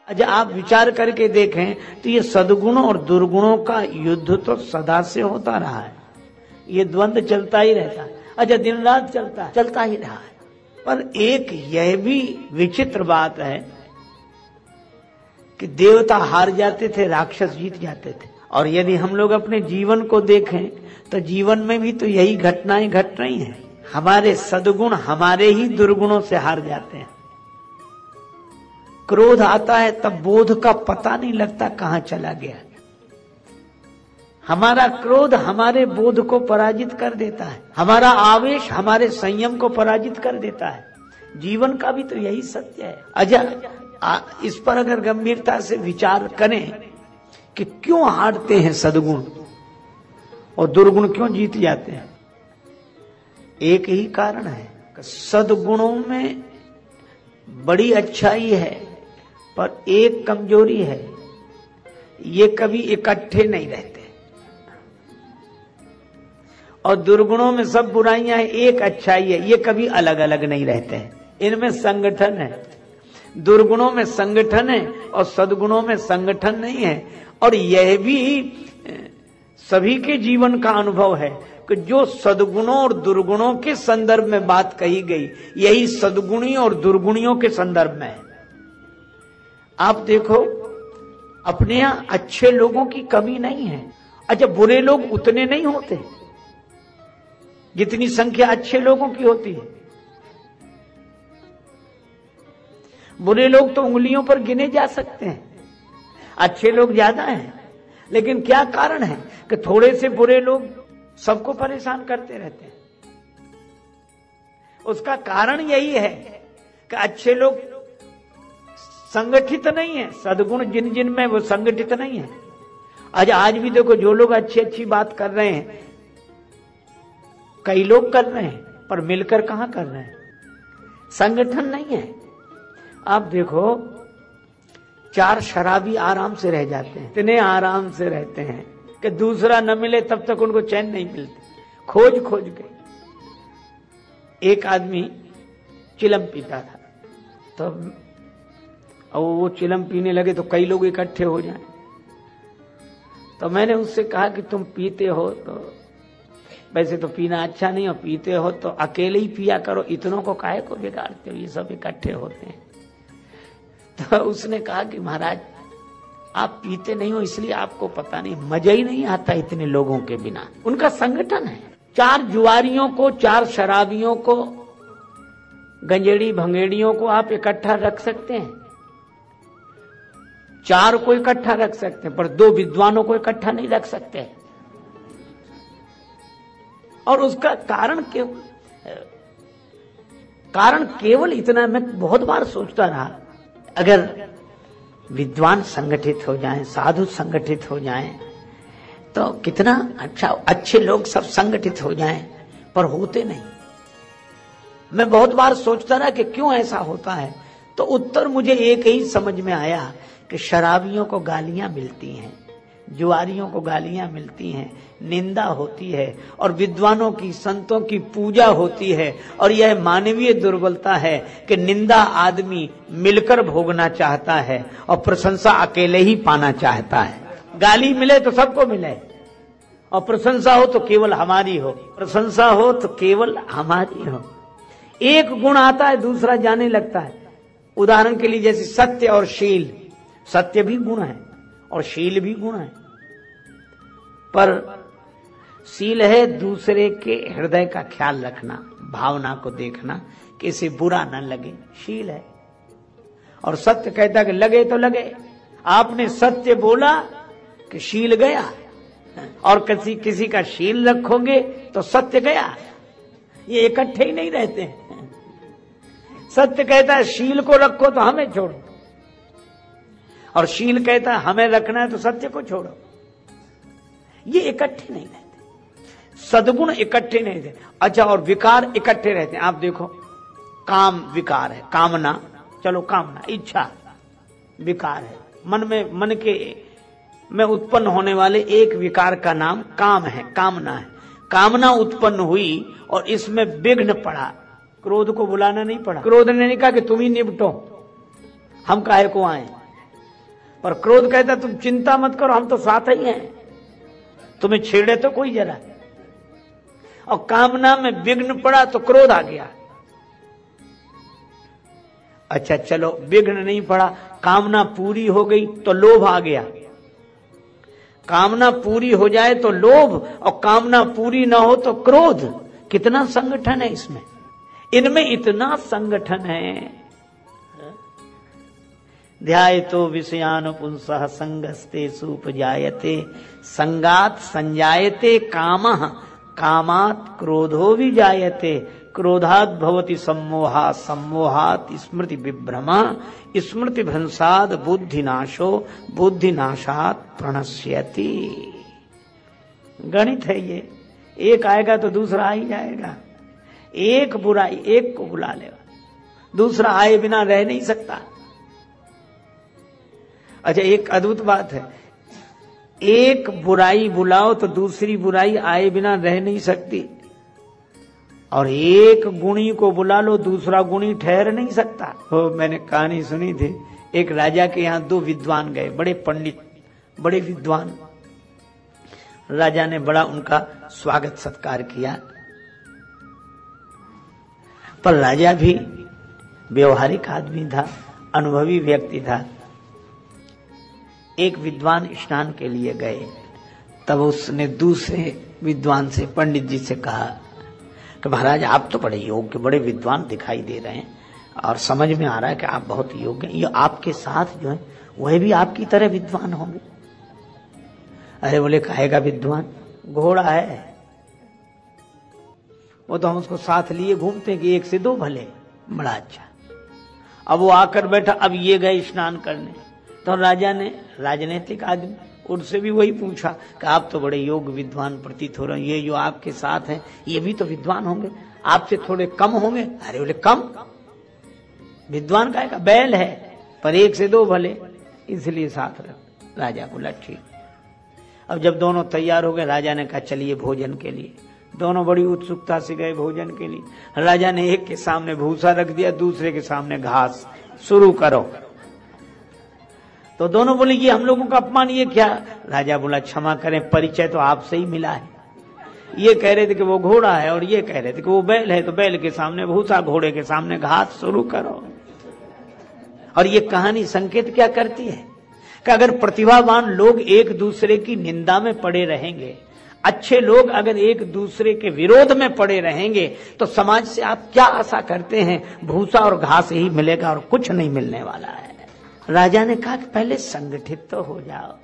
अच्छा, आप विचार करके देखें तो ये सद्गुणों और दुर्गुणों का युद्ध तो सदा से होता रहा है। ये द्वंद्व चलता ही रहता है। अच्छा, दिन रात चलता ही रहा है। पर एक यह भी विचित्र बात है कि देवता हार जाते थे, राक्षस जीत जाते थे। और यदि हम लोग अपने जीवन को देखें तो जीवन में भी तो यही घटनाएं घट रही हैं। हमारे सद्गुण हमारे ही दुर्गुणों से हार जाते हैं। क्रोध आता है तब बोध का पता नहीं लगता कहां चला गया। हमारा क्रोध हमारे बोध को पराजित कर देता है, हमारा आवेश हमारे संयम को पराजित कर देता है। जीवन का भी तो यही सत्य है। अच्छा, इस पर अगर गंभीरता से विचार करें कि क्यों हारते हैं सद्गुण और दुर्गुण क्यों जीत जाते हैं, एक ही कारण है कि सद्गुणों में बड़ी अच्छाई है पर एक कमजोरी है, ये कभी इकट्ठे नहीं रहते। और दुर्गुणों में सब बुराइयां हैं, एक अच्छाई है, ये कभी अलग अलग नहीं रहते हैं। इनमें संगठन है। दुर्गुणों में संगठन है और सद्गुणों में संगठन नहीं है। और यह भी सभी के जीवन का अनुभव है कि जो सद्गुणों और दुर्गुणों के संदर्भ में बात कही गई, यही सद्गुणी और दुर्गुणियों के संदर्भ में है। आप देखो, अपने यहां अच्छे लोगों की कमी नहीं है। अच्छा, बुरे लोग उतने नहीं होते जितनी संख्या अच्छे लोगों की होती है। बुरे लोग तो उंगलियों पर गिने जा सकते हैं, अच्छे लोग ज्यादा हैं। लेकिन क्या कारण है कि थोड़े से बुरे लोग सबको परेशान करते रहते हैं? उसका कारण यही है कि अच्छे लोग संगठित नहीं है। सद्गुण जिन जिन में वो संगठित नहीं है। आज भी देखो, जो लोग अच्छी अच्छी बात कर रहे हैं, कई लोग कर रहे हैं पर मिलकर कहां कर रहे हैं? संगठन नहीं है। आप देखो, 4 शराबी आराम से रह जाते हैं, इतने आराम से रहते हैं कि दूसरा न मिले तब तक उनको चैन नहीं मिलती। खोज के एक आदमी चिलम पीता था, तो अब वो चिलम पीने लगे तो कई लोग इकट्ठे हो जाएं। तो मैंने उससे कहा कि तुम पीते हो तो वैसे तो पीना अच्छा नहीं, और पीते हो तो अकेले ही पिया करो, इतनों को काहे को बिगाड़ते हो, ये सब इकट्ठे होते हैं। तो उसने कहा कि महाराज, आप पीते नहीं हो इसलिए आपको पता नहीं, मजा ही नहीं आता इतने लोगों के बिना। उनका संगठन है। 4 जुआरियों को, 4 शराबियों को, गंजेड़ी भंगेड़ियों को आप इकट्ठा रख सकते हैं, 4 को इकट्ठा रख सकते हैं, पर 2 विद्वानों को इकट्ठा नहीं रख सकते। और उसका कारण केवल इतना, मैं बहुत बार सोचता रहा, अगर विद्वान संगठित हो जाएं, साधु संगठित हो जाएं तो कितना अच्छा, अच्छे लोग सब संगठित हो जाएं, पर होते नहीं। मैं बहुत बार सोचता रहा कि क्यों ऐसा होता है। तो उत्तर मुझे एक ही समझ में आया कि शराबियों को गालियां मिलती हैं, जुआरियों को गालियां मिलती हैं, निंदा होती है, और विद्वानों की, संतों की पूजा होती है। और यह मानवीय दुर्बलता है कि निंदा आदमी मिलकर भोगना चाहता है और प्रशंसा अकेले ही पाना चाहता है। गाली मिले तो सबको मिले, और प्रशंसा हो तो केवल हमारी हो, प्रशंसा हो तो केवल हमारी हो। एक गुण आता है, दूसरा जाने लगता है। उदाहरण के लिए जैसे सत्य और शील, सत्य भी गुण है और शील भी गुण है, पर शील है दूसरे के हृदय का ख्याल रखना, भावना को देखना कि इसे बुरा न लगे, शील है। और सत्य कहता है कि लगे तो लगे। आपने सत्य बोला कि शील गया, और किसी का शील रखोगे तो सत्य गया। ये इकट्ठे ही नहीं रहते हैं। सत्य कहता है शील को रखो तो हमें छोड़ो, और शील कहता है हमें रखना है तो सत्य को छोड़ो। ये इकट्ठे नहीं रहते। सद्गुण इकट्ठे नहीं रहते। अच्छा, और विकार इकट्ठे रहते हैं। आप देखो, काम विकार है, कामना, चलो कामना, इच्छा विकार है। मन में उत्पन्न होने वाले एक विकार का नाम काम है, कामना है। कामना उत्पन्न हुई और इसमें विघ्न पड़ा, क्रोध को बुलाना नहीं पड़ा। क्रोध ने नहीं कहा कि तुम ही निपटो, हम काहे को आए। पर क्रोध कहता तुम चिंता मत करो, हम तो साथ ही हैं, तुम्हें छेड़े तो कोई जरा। और कामना में विघ्न पड़ा तो क्रोध आ गया। अच्छा चलो विघ्न नहीं पड़ा, कामना पूरी हो गई तो लोभ आ गया। कामना पूरी हो जाए तो लोभ, और कामना पूरी ना हो तो क्रोध। कितना संगठन है इसमें, इनमें इतना संगठन है। ध्यायतो विषयान पुंसः संगस्तेषु उपजायते संगात संजायते कामः कामात् क्रोधो विजायते क्रोधात् भवति सम्मोहा सम्मोहात् स्मृति विभ्रमा स्मृति भ्रंशात् बुद्धिनाशो बुद्धिनाशात् प्रणश्यति। गणित है ये, एक आएगा तो दूसरा आ ही जाएगा। एक बुराई एक को बुला लेगा, दूसरा आए बिना रह नहीं सकता। अच्छा एक अद्भुत बात है, एक बुराई बुलाओ तो दूसरी बुराई आए बिना रह नहीं सकती, और एक गुणी को बुला लो दूसरा गुणी ठहर नहीं सकता। हो मैंने कहानी सुनी थी, एक राजा के यहाँ दो विद्वान गए, बड़े पंडित बड़े विद्वान। राजा ने बड़ा उनका स्वागत सत्कार किया, पर राजा भी व्यवहारिक आदमी था, अनुभवी व्यक्ति था। एक विद्वान स्नान के लिए गए, तब उसने दूसरे विद्वान से पंडित जी से कहा कि महाराज आप तो बड़े योग्य बड़े विद्वान दिखाई दे रहे हैं, और समझ में आ रहा है कि आप बहुत योग्य हैं, ये आपके साथ जो है वह भी आपकी तरह विद्वान होंगे। अरे बोले काहेगा विद्वान, घोड़ा है वो तो हम उसको साथ लिए घूमते हैं कि एक से दो भले। बड़ा अच्छा। अब वो आकर बैठा, अब ये गए स्नान करने, तो राजा ने राजनीतिक आदमी उनसे भी वही पूछा कि आप तो बड़े योग्य विद्वान प्रतीत हो रहे हैं, ये जो आपके साथ हैं ये भी तो विद्वान होंगे, आपसे थोड़े कम होंगे। अरे बोले कम, विद्वान का बैल है पर एक से दो भले, इसलिए साथ रख। राजा बोला ठीक। अब जब दोनों तैयार हो गए, राजा ने कहा चलिए भोजन के लिए। दोनों बड़ी उत्सुकता से गए भोजन के लिए। राजा ने एक के सामने भूसा रख दिया, दूसरे के सामने घास, शुरू करो। तो दोनों बोले ये हम लोगों का अपमान, ये क्या? राजा बोला क्षमा करें, परिचय तो आपसे ही मिला है। ये कह रहे थे कि वो घोड़ा है और ये कह रहे थे कि वो बैल है, तो बैल के सामने भूसा, घोड़े के सामने घास, शुरू करो। और ये कहानी संकेत क्या करती है कि अगर प्रतिभावान लोग एक दूसरे की निंदा में पड़े रहेंगे, अच्छे लोग अगर एक दूसरे के विरोध में पड़े रहेंगे, तो समाज से आप क्या आशा करते हैं? भूसा और घास ही मिलेगा और कुछ नहीं मिलने वाला है। राजा ने कहा कि पहले संगठित तो हो जाओ।